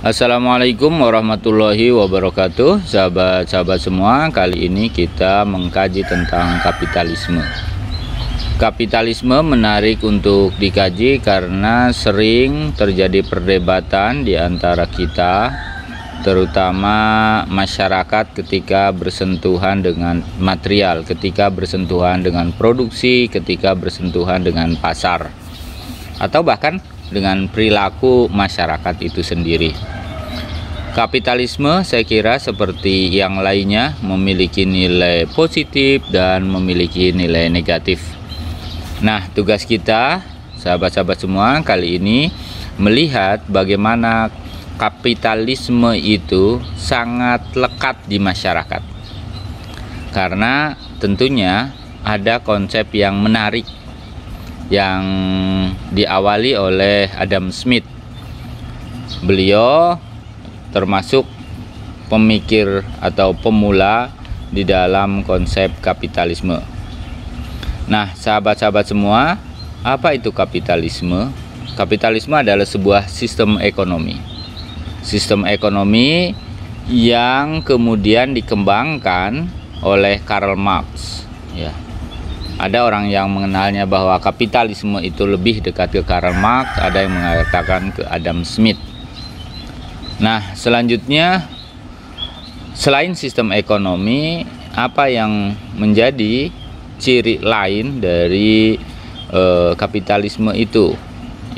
Assalamualaikum warahmatullahi wabarakatuh. Sahabat-sahabat semua, kali ini kita mengkaji tentang kapitalisme. Kapitalisme menarik untuk dikaji karena sering terjadi perdebatan di antara kita, terutama masyarakat ketika bersentuhan dengan material, ketika bersentuhan dengan produksi, ketika bersentuhan dengan pasar, atau bahkan dengan perilaku masyarakat itu sendiri. Kapitalisme saya kira seperti yang lainnya memiliki nilai positif dan memiliki nilai negatif. Nah, tugas kita sahabat-sahabat semua kali ini melihat bagaimana kapitalisme itu sangat lekat di masyarakat. Karena tentunya ada konsep yang menarik yang diawali oleh Adam Smith. Beliau termasuk pemikir atau pemula di dalam konsep kapitalisme. Nah, sahabat-sahabat semua, apa itu kapitalisme? Kapitalisme adalah sebuah sistem ekonomi. Sistem ekonomi yang kemudian dikembangkan oleh Karl Marx, ya. Ada orang yang mengenalnya bahwa kapitalisme itu lebih dekat ke Karl Marx, ada yang mengatakan ke Adam Smith. Nah, selanjutnya selain sistem ekonomi, apa yang menjadi ciri lain dari kapitalisme itu?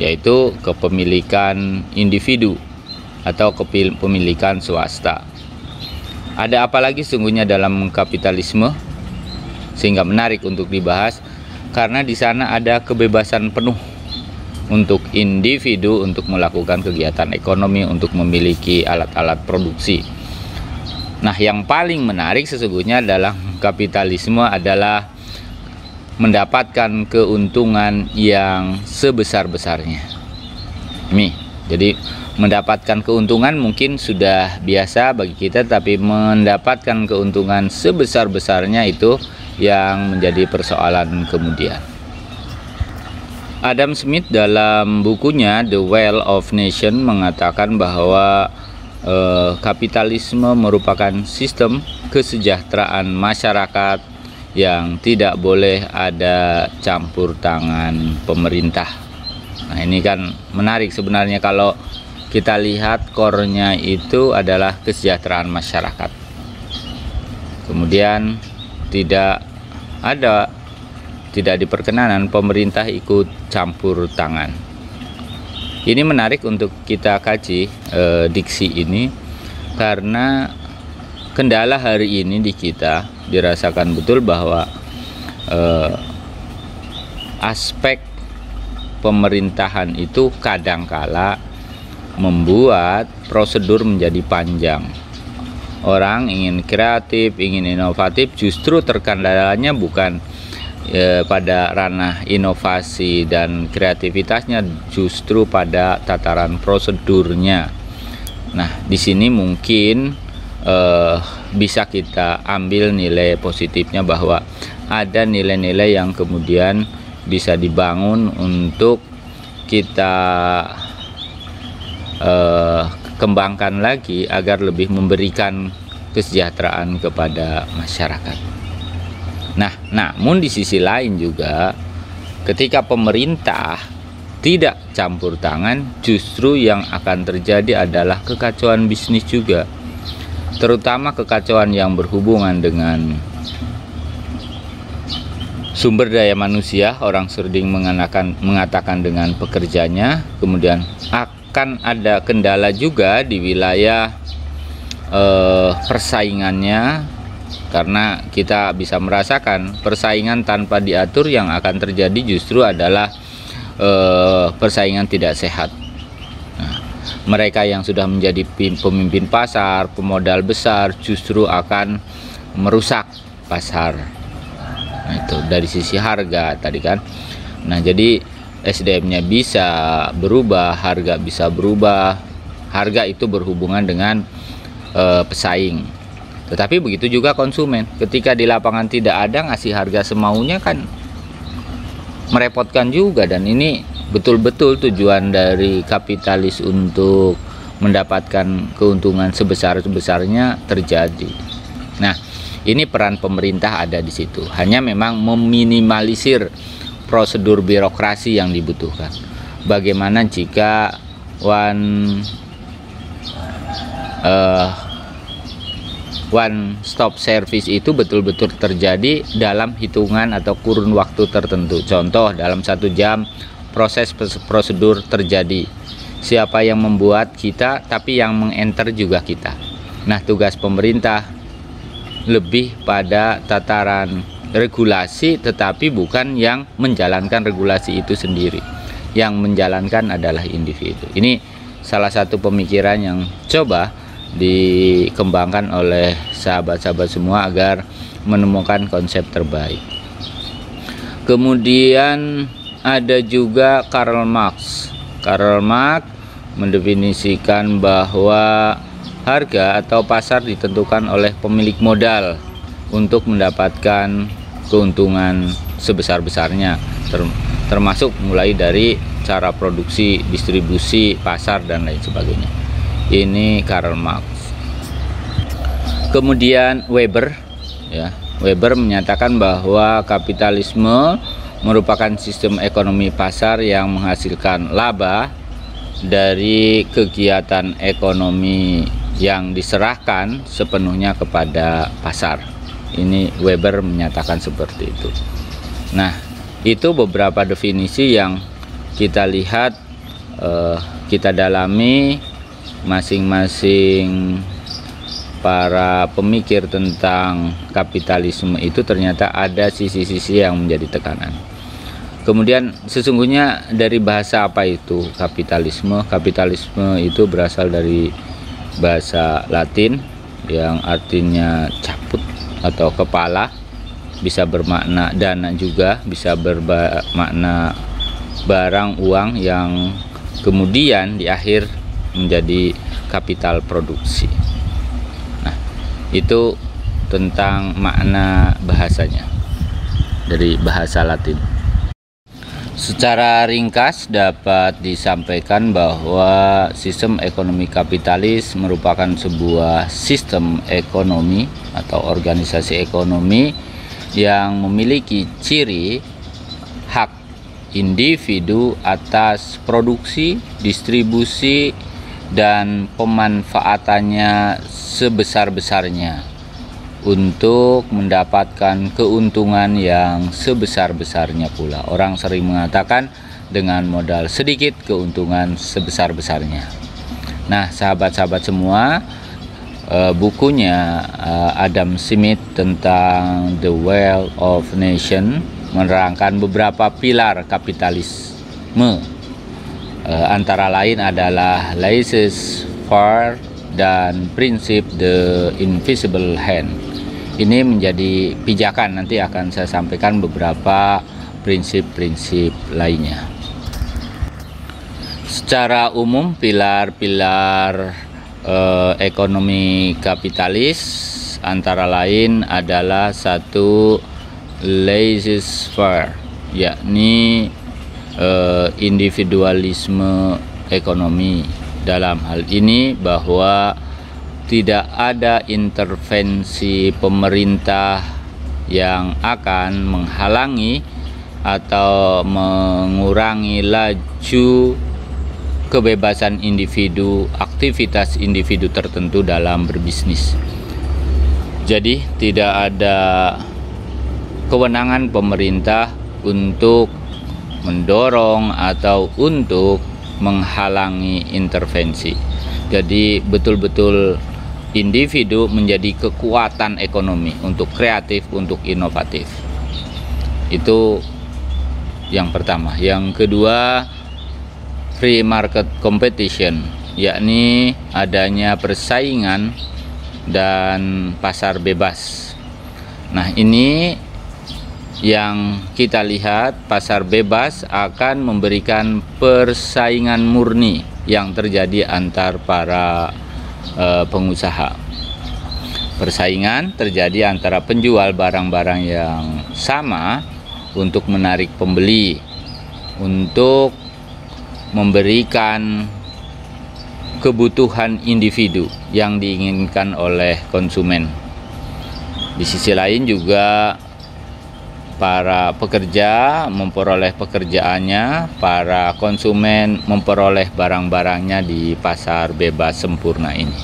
Yaitu kepemilikan individu atau kepemilikan swasta. Ada apa lagi sesungguhnya dalam kapitalisme sehingga menarik untuk dibahas, karena di sana ada kebebasan penuh untuk individu untuk melakukan kegiatan ekonomi, untuk memiliki alat-alat produksi. Nah, yang paling menarik sesungguhnya dalam kapitalisme adalah mendapatkan keuntungan yang sebesar-besarnya. Jadi mendapatkan keuntungan mungkin sudah biasa bagi kita, tapi mendapatkan keuntungan sebesar-besarnya itu yang menjadi persoalan kemudian. Adam Smith dalam bukunya The Wealth of Nations mengatakan bahwa kapitalisme merupakan sistem kesejahteraan masyarakat yang tidak boleh ada campur tangan pemerintah. Nah, ini kan menarik sebenarnya kalau kita lihat core-nya itu adalah kesejahteraan masyarakat. Kemudian tidak diperkenanan pemerintah ikut campur tangan. Ini menarik untuk kita kaji diksi ini, karena kendala hari ini di kita dirasakan betul bahwa aspek pemerintahan itu kadangkala membuat prosedur menjadi panjang. Orang ingin kreatif, ingin inovatif, justru terkendalanya bukan pada ranah inovasi dan kreativitasnya, justru pada tataran prosedurnya. Nah, di sini mungkin bisa kita ambil nilai positifnya bahwa ada nilai-nilai yang kemudian bisa dibangun untuk kita kembangkan lagi agar lebih memberikan kesejahteraan kepada masyarakat. Nah, namun di sisi lain juga ketika pemerintah tidak campur tangan, justru yang akan terjadi adalah kekacauan bisnis juga, terutama kekacauan yang berhubungan dengan sumber daya manusia. Orang sering mengatakan dengan pekerjanya. Kemudian akan ada kendala juga di wilayah persaingannya, karena kita bisa merasakan persaingan tanpa diatur yang akan terjadi justru adalah persaingan tidak sehat. Nah, mereka yang sudah menjadi pemimpin pasar, pemodal besar, justru akan merusak pasar. Nah, itu dari sisi harga tadi kan. Nah, jadi SDM-nya bisa berubah, harga bisa berubah. Harga itu berhubungan dengan pesaing. Tetapi begitu juga konsumen. Ketika di lapangan tidak ada, ngasih harga semaunya kan merepotkan juga. Dan ini betul-betul tujuan dari kapitalis untuk mendapatkan keuntungan sebesar-besarnya terjadi. Nah, ini peran pemerintah ada di situ. Hanya memang meminimalisir prosedur birokrasi yang dibutuhkan. Bagaimana jika one stop service itu betul-betul terjadi dalam hitungan atau kurun waktu tertentu. Contoh, dalam 1 jam proses prosedur terjadi. Siapa yang membuat? Kita, tapi yang mengenter juga kita. Nah, tugas pemerintah lebih pada tataran regulasi, tetapi bukan yang menjalankan regulasi itu sendiri. Yang menjalankan adalah individu. Ini salah satu pemikiran yang coba dikembangkan oleh sahabat-sahabat semua agar menemukan konsep terbaik. Kemudian ada juga Karl Marx. Karl Marx mendefinisikan bahwa harga atau pasar ditentukan oleh pemilik modal untuk mendapatkan keuntungan sebesar-besarnya, termasuk mulai dari cara produksi, distribusi, pasar, dan lain sebagainya. Ini Karl Marx. Kemudian Weber, ya, Weber menyatakan bahwa kapitalisme merupakan sistem ekonomi pasar yang menghasilkan laba dari kegiatan ekonomi yang diserahkan sepenuhnya kepada pasar. Ini Weber menyatakan seperti itu. Nah, itu beberapa definisi yang kita lihat, kita dalami masing-masing para pemikir tentang kapitalisme itu ternyata ada sisi-sisi yang menjadi tekanan. Kemudian sesungguhnya dari bahasa apa itu kapitalisme? Kapitalisme itu berasal dari bahasa Latin yang artinya caput atau kepala, bisa bermakna dana juga, bisa bermakna barang uang yang kemudian di akhir menjadi kapital produksi. Nah, itu tentang makna bahasanya dari bahasa Latin. Secara ringkas dapat disampaikan bahwa sistem ekonomi kapitalis merupakan sebuah sistem ekonomi atau organisasi ekonomi yang memiliki ciri hak individu atas produksi, distribusi, dan pemanfaatannya sebesar-besarnya untuk mendapatkan keuntungan yang sebesar-besarnya pula. Orang sering mengatakan dengan modal sedikit keuntungan sebesar-besarnya. Nah, sahabat-sahabat semua, bukunya Adam Smith tentang The Wealth of Nation menerangkan beberapa pilar kapitalisme. Antara lain adalah laissez-faire dan prinsip the invisible hand. Ini menjadi pijakan, nanti akan saya sampaikan beberapa prinsip-prinsip lainnya. Secara umum pilar-pilar ekonomi kapitalis antara lain adalah satu, laissez-faire, yakni individualisme ekonomi. Dalam hal ini bahwa tidak ada intervensi pemerintah yang akan menghalangi atau mengurangi laju kebebasan individu, aktivitas individu tertentu dalam berbisnis. Jadi tidak ada kewenangan pemerintah untuk mendorong atau untuk menghalangi intervensi. Jadi betul-betul individu menjadi kekuatan ekonomi untuk kreatif, untuk inovatif. Itu yang pertama. Yang kedua, free market competition, yakni adanya persaingan dan pasar bebas. Nah, ini yang kita lihat, pasar bebas akan memberikan persaingan murni yang terjadi antar para pengusaha. Persaingan terjadi antara penjual barang-barang yang sama untuk menarik pembeli, untuk memberikan kebutuhan individu yang diinginkan oleh konsumen. Di sisi lain juga para pekerja memperoleh pekerjaannya, para konsumen memperoleh barang-barangnya di pasar bebas sempurna ini.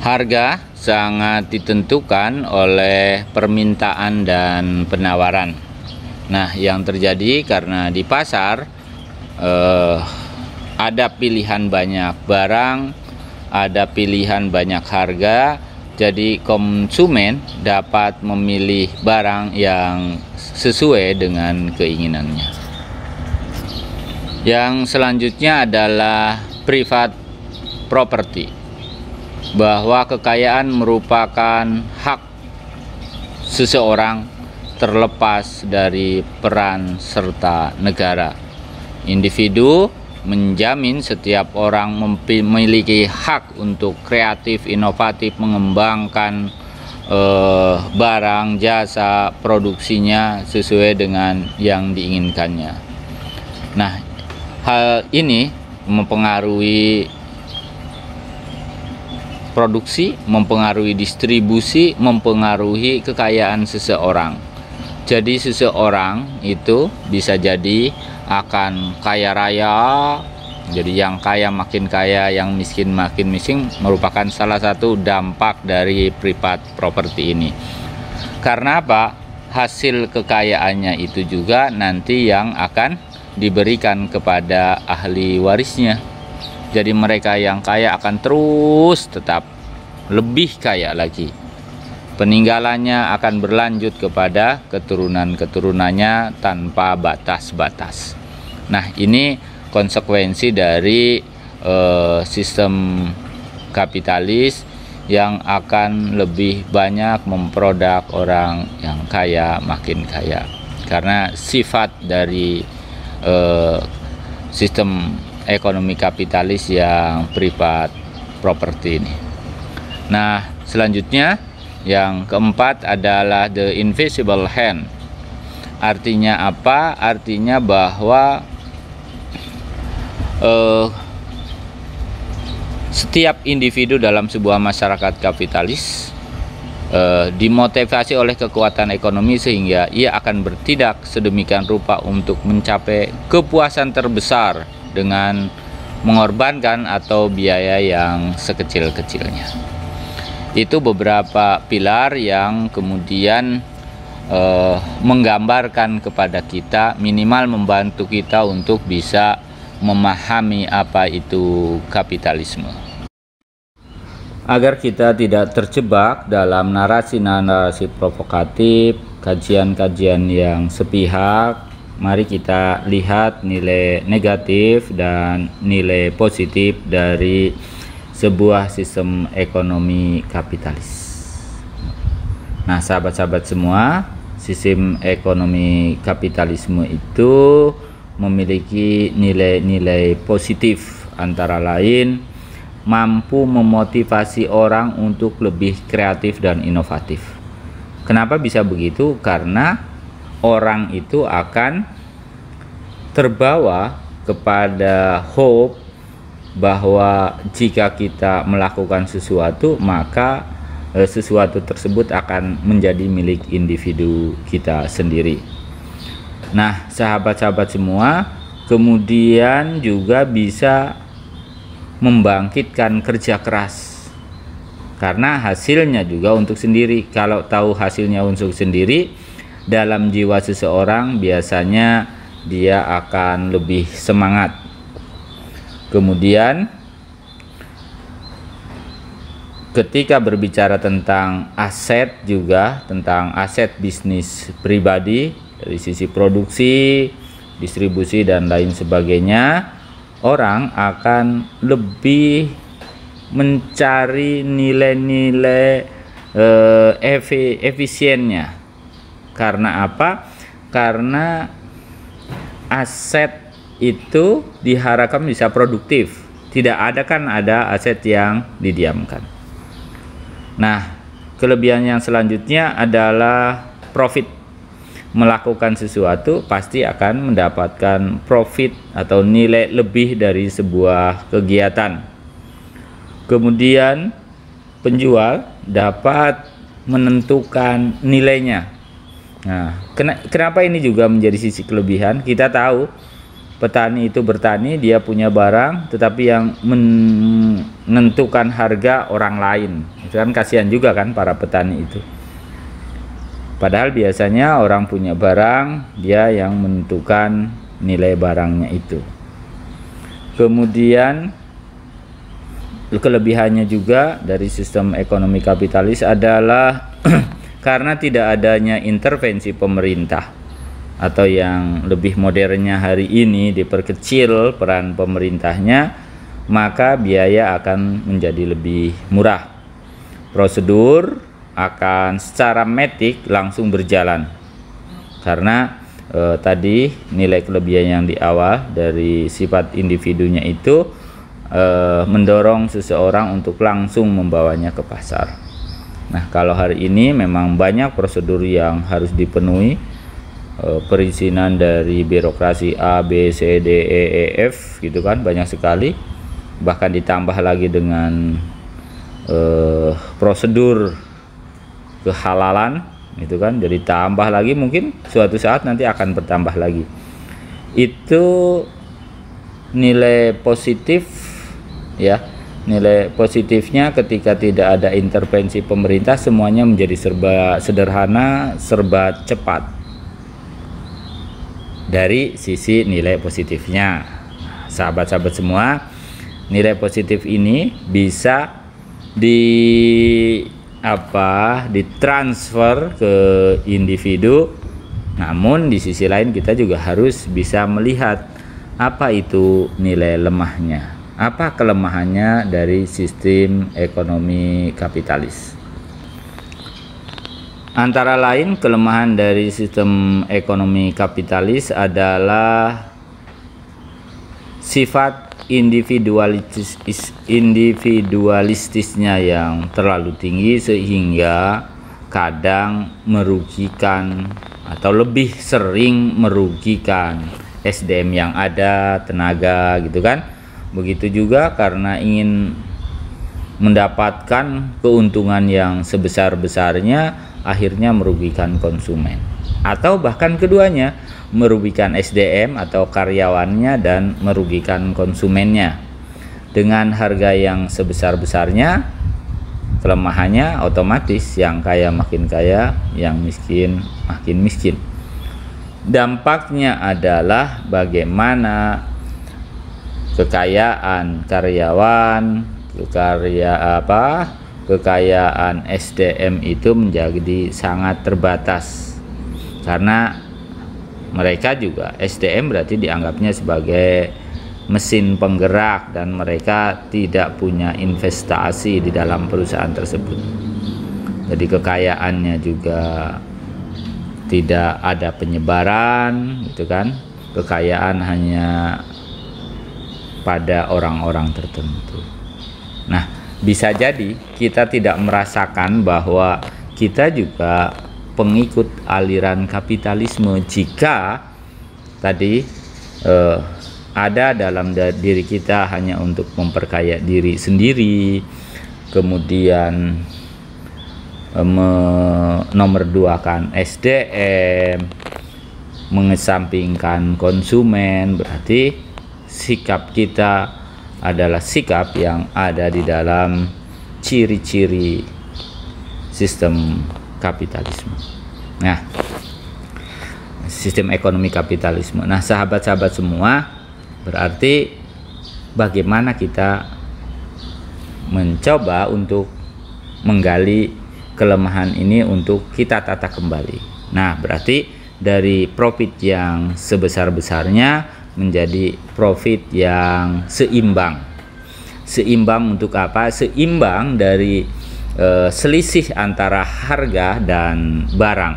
Harga sangat ditentukan oleh permintaan dan penawaran. Nah, yang terjadi karena di pasar ada pilihan banyak barang, ada pilihan banyak harga, jadi konsumen dapat memilih barang yang sesuai dengan keinginannya. Yang selanjutnya adalah private property, bahwa kekayaan merupakan hak seseorang terlepas dari peran serta negara. Individu menjamin setiap orang memiliki hak untuk kreatif, inovatif, mengembangkan barang, jasa, produksinya sesuai dengan yang diinginkannya. Nah, hal ini mempengaruhi produksi, mempengaruhi distribusi, mempengaruhi kekayaan seseorang. Jadi seseorang itu bisa jadi akan kaya raya, jadi yang kaya makin kaya, yang miskin makin miskin, merupakan salah satu dampak dari private property ini. Karena apa? Hasil kekayaannya itu juga nanti yang akan diberikan kepada ahli warisnya. Jadi mereka yang kaya akan terus tetap lebih kaya lagi. Peninggalannya akan berlanjut kepada keturunan-keturunannya tanpa batas-batas. Nah, ini konsekuensi dari sistem kapitalis yang akan lebih banyak memproduk orang yang kaya makin kaya. Karena sifat dari sistem ekonomi kapitalis yang private property ini. Nah, selanjutnya yang keempat adalah the invisible hand. Artinya apa? Artinya bahwa setiap individu dalam sebuah masyarakat kapitalis dimotivasi oleh kekuatan ekonomi sehingga ia akan bertindak sedemikian rupa untuk mencapai kepuasan terbesar dengan mengorbankan atau biaya yang sekecil-kecilnya. Itu beberapa pilar yang kemudian menggambarkan kepada kita, minimal membantu kita untuk bisa memahami apa itu kapitalisme. Agar kita tidak terjebak dalam narasi-narasi provokatif, kajian-kajian yang sepihak, mari kita lihat nilai negatif dan nilai positif dari sebuah sistem ekonomi kapitalis. Nah, sahabat-sahabat semua, sistem ekonomi kapitalisme itu memiliki nilai-nilai positif, antara lain mampu memotivasi orang untuk lebih kreatif dan inovatif. Kenapa bisa begitu? Karena orang itu akan terbawa kepada hope bahwa jika kita melakukan sesuatu, maka sesuatu tersebut akan menjadi milik individu kita sendiri. Nah, sahabat-sahabat semua, kemudian juga bisa membangkitkan kerja keras, karena hasilnya juga untuk sendiri. Kalau tahu hasilnya untuk sendiri, dalam jiwa seseorang biasanya dia akan lebih semangat. Kemudian ketika berbicara tentang aset, juga tentang aset bisnis pribadi dari sisi produksi, distribusi dan lain sebagainya, orang akan lebih mencari nilai-nilai efisiennya. Karena apa? Karena aset itu diharapkan bisa produktif. Tidak ada aset yang didiamkan. Nah, kelebihan yang selanjutnya adalah profit. melakukan sesuatu pasti akan mendapatkan profit atau nilai lebih dari sebuah kegiatan. Kemudian penjual dapat menentukan nilainya. Nah, kenapa ini juga menjadi sisi kelebihan? Kita tahu petani itu bertani, dia punya barang, tetapi yang menentukan harga orang lain. Itu kan kasihan juga kan para petani itu. Padahal biasanya orang punya barang, dia yang menentukan nilai barangnya itu. Kemudian kelebihannya juga dari sistem ekonomi kapitalis adalah karena tidak adanya intervensi pemerintah, atau yang lebih modernnya hari ini diperkecil peran pemerintahnya, maka biaya akan menjadi lebih murah. Prosedur akan secara matic langsung berjalan karena tadi nilai kelebihan yang di awal dari sifat individunya itu mendorong seseorang untuk langsung membawanya ke pasar. Nah, kalau hari ini memang banyak prosedur yang harus dipenuhi, perizinan dari birokrasi A, B, C, D, E, F gitu kan, banyak sekali, bahkan ditambah lagi dengan prosedur kehalalan gitu kan, jadi tambah lagi, mungkin suatu saat nanti akan bertambah lagi. Itu nilai positif ya, nilai positifnya ketika tidak ada intervensi pemerintah, semuanya menjadi serba sederhana, serba cepat. Dari sisi nilai positifnya, sahabat-sahabat semua, nilai positif ini bisa ditransfer ke individu. Namun di sisi lain kita juga harus bisa melihat apa itu nilai lemahnya, apa kelemahannya dari sistem ekonomi kapitalis. Antara lain kelemahan dari sistem ekonomi kapitalis adalah sifat individualistisnya yang terlalu tinggi sehingga kadang merugikan atau lebih sering merugikan SDM yang ada, tenaga gitu kan. Begitu juga karena ingin mendapatkan keuntungan yang sebesar-besarnya, akhirnya merugikan konsumen, atau bahkan keduanya, merugikan SDM atau karyawannya dan merugikan konsumennya. Dengan harga yang sebesar-besarnya, kelemahannya otomatis yang kaya makin kaya, yang miskin makin miskin. Dampaknya adalah bagaimana kekayaan karyawan, kekayaan SDM itu menjadi sangat terbatas, karena mereka juga SDM berarti dianggapnya sebagai mesin penggerak dan mereka tidak punya investasi di dalam perusahaan tersebut. Jadi kekayaannya juga tidak ada penyebaran gitu kan, kekayaan hanya pada orang-orang tertentu. Nah, bisa jadi kita tidak merasakan bahwa kita juga pengikut aliran kapitalisme jika tadi ada dalam diri kita hanya untuk memperkaya diri sendiri, kemudian menomorduakan SDM, mengesampingkan konsumen. Berarti sikap kita adalah sikap yang ada di dalam ciri-ciri sistem kapitalisme. Nah, sistem ekonomi kapitalisme. Nah, sahabat-sahabat semua, berarti bagaimana kita mencoba untuk menggali kelemahan ini untuk kita tata kembali. Nah, berarti dari profit yang sebesar-besarnya menjadi profit yang seimbang. Seimbang untuk apa? Seimbang dari selisih antara harga dan barang.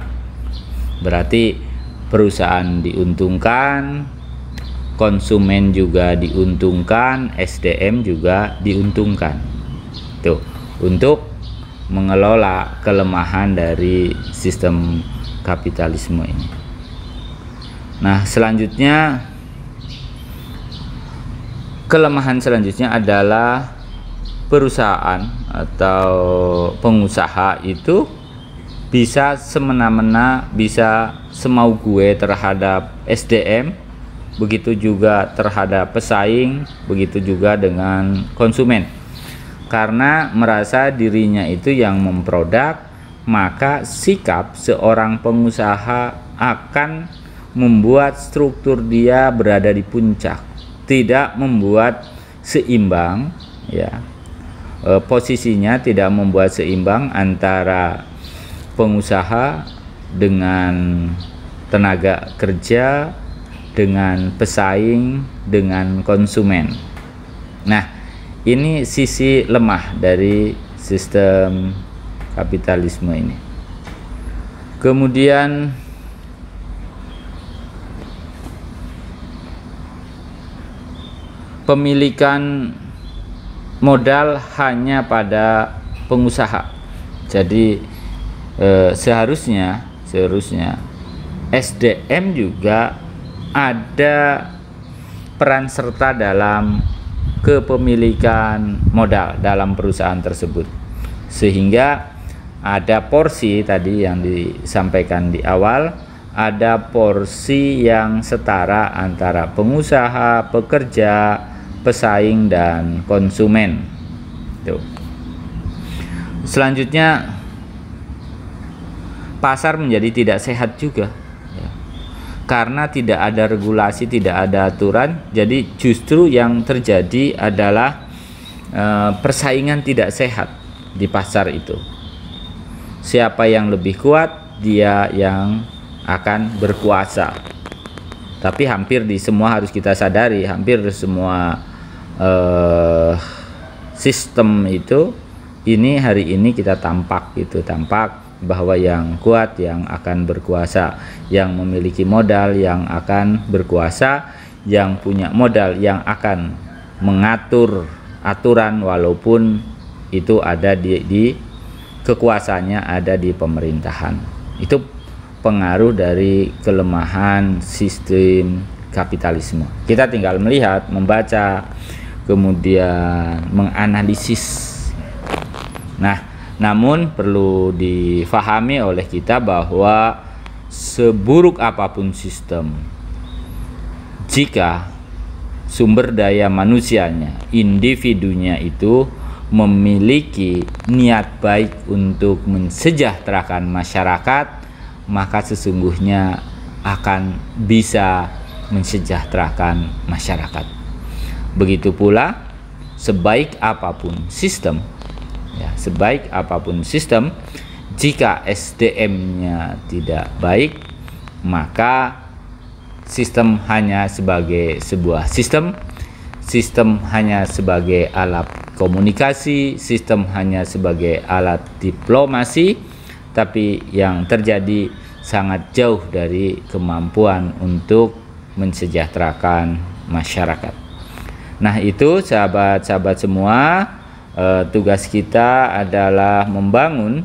Berarti perusahaan diuntungkan, konsumen juga diuntungkan, SDM juga diuntungkan. Tuh, untuk mengelola kelemahan dari sistem kapitalisme ini. Nah, selanjutnya, kelemahan selanjutnya adalah perusahaan atau pengusaha itu bisa semena-mena, bisa semau gue terhadap SDM, begitu juga terhadap pesaing, begitu juga dengan konsumen. Karena merasa dirinya itu yang memproduk, maka sikap seorang pengusaha akan membuat struktur dia berada di puncak, tidak membuat seimbang, ya. Posisinya tidak membuat seimbang antara pengusaha dengan tenaga kerja, dengan pesaing, dengan konsumen. Nah, ini sisi lemah dari sistem kapitalisme ini. Kemudian pemilikan modal hanya pada pengusaha. Jadi seharusnya SDM juga ada peran serta dalam kepemilikan modal dalam perusahaan tersebut, sehingga ada porsi tadi yang disampaikan di awal, ada porsi yang setara antara pengusaha, pekerja, pesaing, dan konsumen. Tuh. Selanjutnya, pasar menjadi tidak sehat juga, ya. Karena tidak ada regulasi, tidak ada aturan. Jadi justru yang terjadi adalah persaingan tidak sehat di pasar itu. Siapa yang lebih kuat, dia yang akan berkuasa. Tapi hampir di semua, harus kita sadari, hampir semua sistem itu ini hari ini kita tampak bahwa yang kuat yang akan berkuasa, yang memiliki modal yang akan berkuasa, yang punya modal yang akan mengatur aturan, walaupun itu ada di kekuasaannya ada di pemerintahan. Itu pengaruh dari kelemahan sistem kapitalisme. Kita tinggal melihat, membaca, kemudian menganalisis. Nah, namun perlu difahami oleh kita bahwa seburuk apapun sistem, jika sumber daya manusianya, individunya itu memiliki niat baik untuk mensejahterakan masyarakat, maka sesungguhnya akan bisa mensejahterakan masyarakat. Begitu pula sebaik apapun sistem, ya, sebaik apapun sistem, jika SDM-nya tidak baik, maka sistem hanya sebagai sebuah sistem hanya sebagai alat komunikasi, sistem hanya sebagai alat diplomasi, tapi yang terjadi sangat jauh dari kemampuan untuk mensejahterakan masyarakat. Nah, itu sahabat-sahabat semua, tugas kita adalah membangun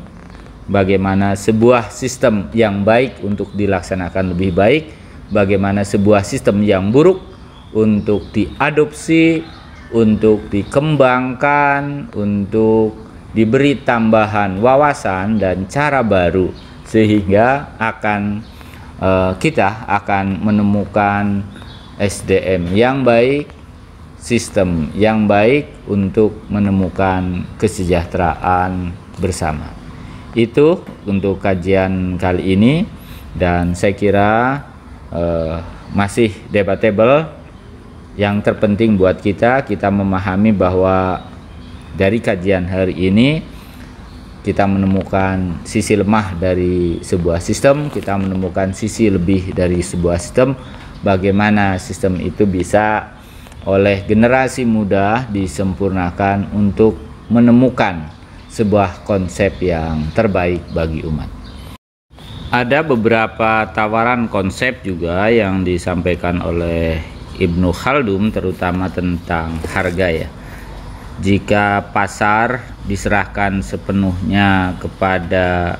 bagaimana sebuah sistem yang baik untuk dilaksanakan lebih baik, bagaimana sebuah sistem yang buruk untuk diadopsi, untuk dikembangkan, untuk diberi tambahan wawasan dan cara baru, sehingga kita akan menemukan SDM yang baik, sistem yang baik untuk menemukan kesejahteraan bersama. Itu untuk kajian kali ini, dan saya kira masih debatable. Yang terpenting buat kita memahami bahwa dari kajian hari ini kita menemukan sisi lemah dari sebuah sistem, kita menemukan sisi lebih dari sebuah sistem, bagaimana sistem itu bisa oleh generasi muda disempurnakan untuk menemukan sebuah konsep yang terbaik bagi umat. Ada beberapa tawaran konsep juga yang disampaikan oleh Ibnu Khaldun, terutama tentang harga, ya. Jika pasar diserahkan sepenuhnya kepada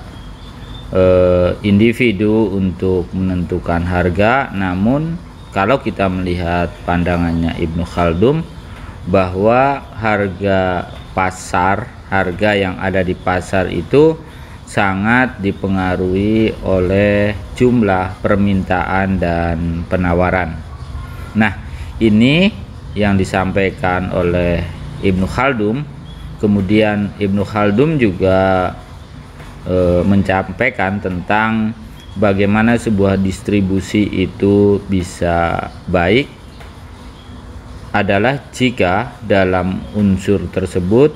individu untuk menentukan harga. Namun kalau kita melihat pandangannya Ibnu Khaldun bahwa harga pasar, harga yang ada di pasar itu sangat dipengaruhi oleh jumlah permintaan dan penawaran. Nah, ini yang disampaikan oleh Ibnu Khaldun. Kemudian Ibnu Khaldun juga menyampaikan tentang bagaimana sebuah distribusi itu bisa baik adalah jika dalam unsur tersebut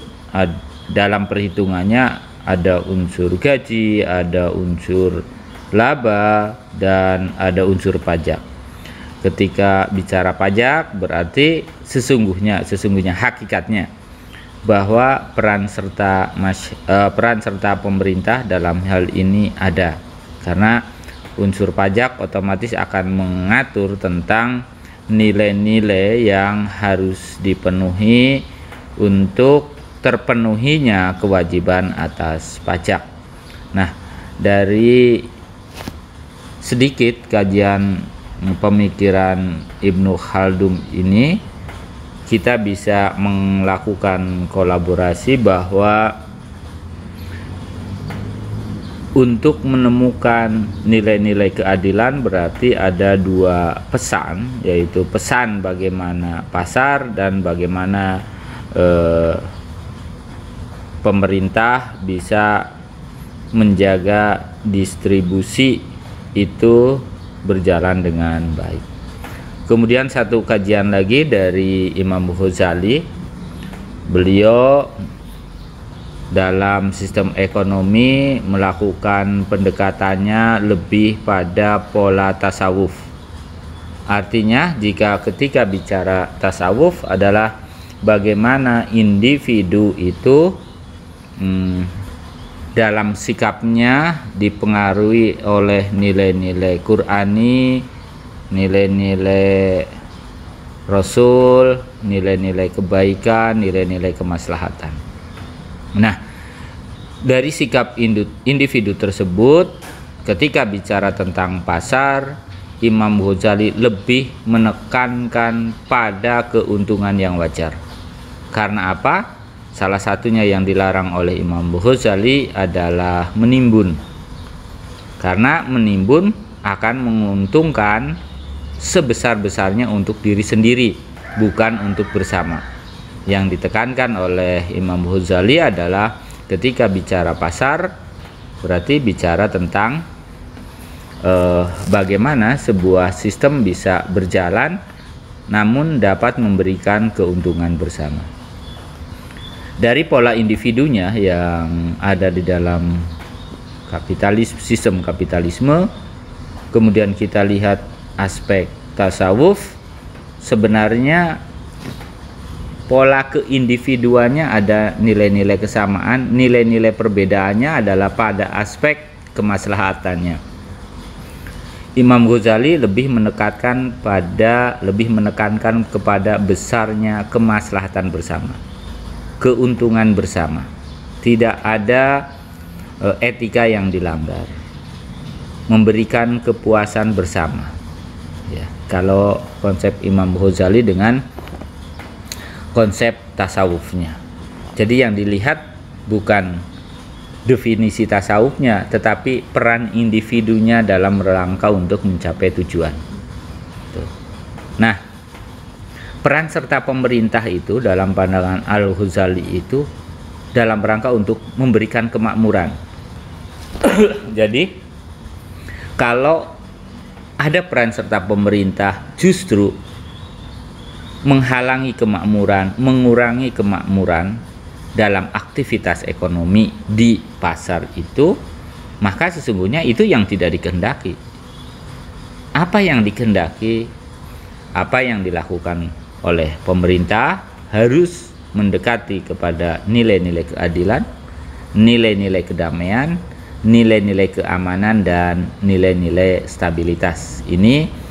dalam perhitungannya ada unsur gaji, ada unsur laba, dan ada unsur pajak. Ketika bicara pajak berarti sesungguhnya hakikatnya bahwa peran serta pemerintah dalam hal ini ada, karena unsur pajak otomatis akan mengatur tentang nilai-nilai yang harus dipenuhi untuk terpenuhinya kewajiban atas pajak. Nah, dari sedikit kajian pemikiran Ibnu Khaldun ini, kita bisa melakukan kolaborasi bahwa untuk menemukan nilai-nilai keadilan berarti ada dua pesan, yaitu pesan bagaimana pasar dan bagaimana pemerintah bisa menjaga distribusi itu berjalan dengan baik. Kemudian satu kajian lagi dari Imam Ghazali, beliau dalam sistem ekonomi melakukan pendekatannya lebih pada pola tasawuf. Artinya ketika bicara tasawuf adalah bagaimana individu itu dalam sikapnya dipengaruhi oleh nilai-nilai Qur'ani, nilai-nilai Rasul, nilai-nilai kebaikan, nilai-nilai kemaslahatan. Nah, dari sikap individu tersebut, ketika bicara tentang pasar, Imam Ghazali lebih menekankan pada keuntungan yang wajar. Karena apa? Salah satunya yang dilarang oleh Imam Ghazali adalah menimbun. Karena menimbun akan menguntungkan sebesar-besarnya untuk diri sendiri, bukan untuk bersama. Yang ditekankan oleh Imam Ghazali adalah ketika bicara pasar berarti bicara tentang bagaimana sebuah sistem bisa berjalan namun dapat memberikan keuntungan bersama. Dari pola individunya yang ada di dalam sistem kapitalisme, kemudian kita lihat aspek tasawuf, sebenarnya pola keindividuannya ada nilai-nilai kesamaan, nilai-nilai perbedaannya adalah pada aspek kemaslahatannya. Imam Ghazali lebih menekankan kepada besarnya kemaslahatan bersama, keuntungan bersama. Tidak ada etika yang dilanggar, memberikan kepuasan bersama. Ya, kalau konsep Imam Ghazali dengan konsep tasawufnya. Jadi yang dilihat bukan definisi tasawufnya, tetapi peran individunya dalam rangka untuk mencapai tujuan. Nah, peran serta pemerintah itu dalam pandangan Al-Ghazali itu dalam rangka untuk memberikan kemakmuran. Jadi kalau ada peran serta pemerintah justru menghalangi kemakmuran, mengurangi kemakmuran dalam aktivitas ekonomi di pasar itu, maka sesungguhnya itu yang tidak dikehendaki. Apa yang dikehendaki, apa yang dilakukan oleh pemerintah harus mendekati kepada nilai-nilai keadilan, nilai-nilai kedamaian, nilai-nilai keamanan, dan nilai-nilai stabilitas. Ini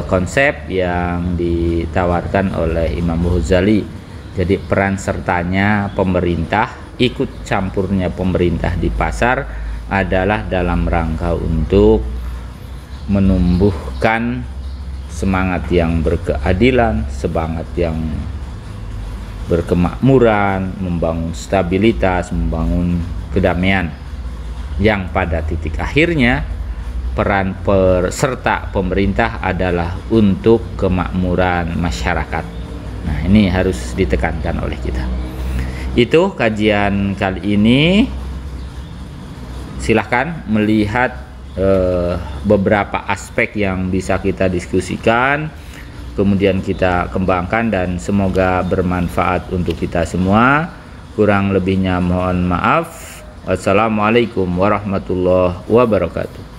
konsep yang ditawarkan oleh Imam Ghazali. Jadi peran sertanya pemerintah, ikut campurnya pemerintah di pasar adalah dalam rangka untuk menumbuhkan semangat yang berkeadilan, semangat yang berkemakmuran, membangun stabilitas, membangun kedamaian, yang pada titik akhirnya peran serta pemerintah adalah untuk kemakmuran masyarakat. Nah, ini harus ditekankan oleh kita. Itu kajian kali ini. Silahkan melihat beberapa aspek yang bisa kita diskusikan, kemudian kita kembangkan, dan semoga bermanfaat untuk kita semua. Kurang lebihnya mohon maaf. Wassalamualaikum warahmatullahi wabarakatuh.